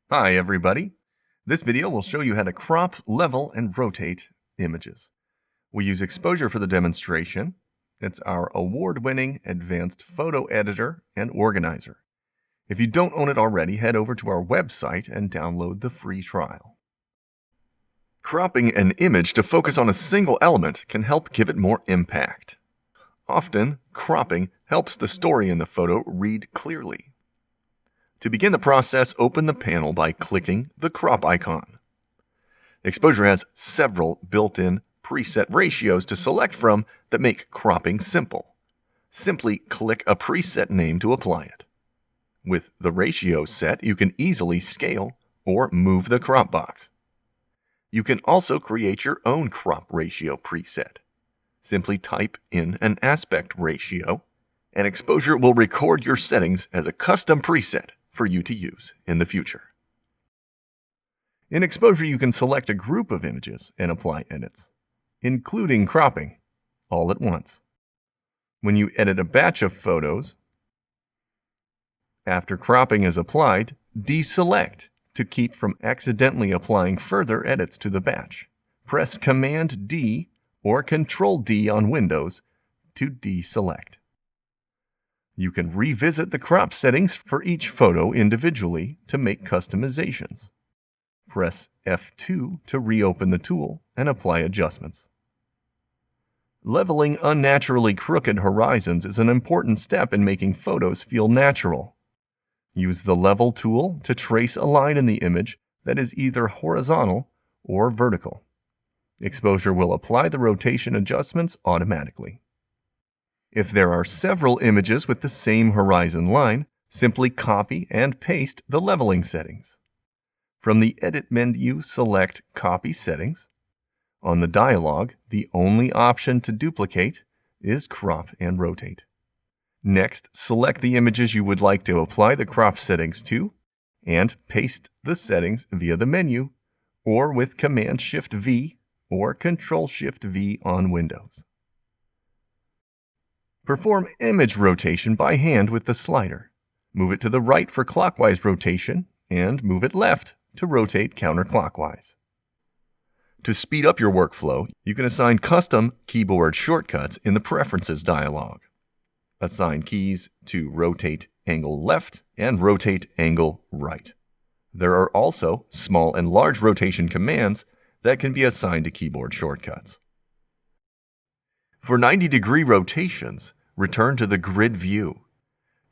Hi everybody. This video will show you how to crop, level, and rotate images. We use Exposure for the demonstration. It's our award-winning advanced photo editor and organizer. If you don't own it already, head over to our website and download the free trial. Cropping an image to focus on a single element can help give it more impact. Often, cropping helps the story in the photo read clearly. To begin the process, open the panel by clicking the crop icon. Exposure has several built-in preset ratios to select from that make cropping simple. Simply click a preset name to apply it. With the ratio set, you can easily scale or move the crop box. You can also create your own crop ratio preset. Simply type in an aspect ratio, and Exposure will record your settings as a custom preset for you to use in the future. In Exposure, you can select a group of images and apply edits, including cropping, all at once. When you edit a batch of photos, after cropping is applied, deselect to keep from accidentally applying further edits to the batch. Press Command-D or Control-D on Windows to deselect. You can revisit the crop settings for each photo individually to make customizations. Press F2 to reopen the tool and apply adjustments. Leveling unnaturally crooked horizons is an important step in making photos feel natural. Use the Level tool to trace a line in the image that is either horizontal or vertical. Exposure will apply the rotation adjustments automatically. If there are several images with the same horizon line, simply copy and paste the leveling settings. From the Edit menu, select Copy Settings. On the dialog, the only option to duplicate is Crop and Rotate. Next, select the images you would like to apply the crop settings to, and paste the settings via the menu, or with Command-Shift-V or Control-Shift-V on Windows. Perform image rotation by hand with the slider. Move it to the right for clockwise rotation, and move it left to rotate counterclockwise. To speed up your workflow, you can assign custom keyboard shortcuts in the Preferences dialog. Assign keys to Rotate Angle Left and Rotate Angle Right. There are also small and large rotation commands that can be assigned to keyboard shortcuts. For 90-degree rotations, return to the grid view.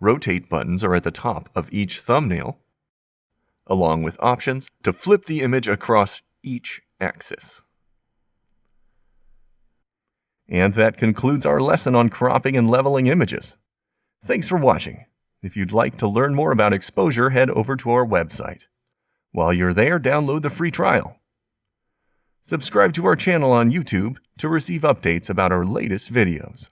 Rotate buttons are at the top of each thumbnail, along with options to flip the image across each axis. And that concludes our lesson on cropping and leveling images. Thanks for watching. If you'd like to learn more about Exposure, head over to our website. While you're there, download the free trial. Subscribe to our channel on YouTube to receive updates about our latest videos.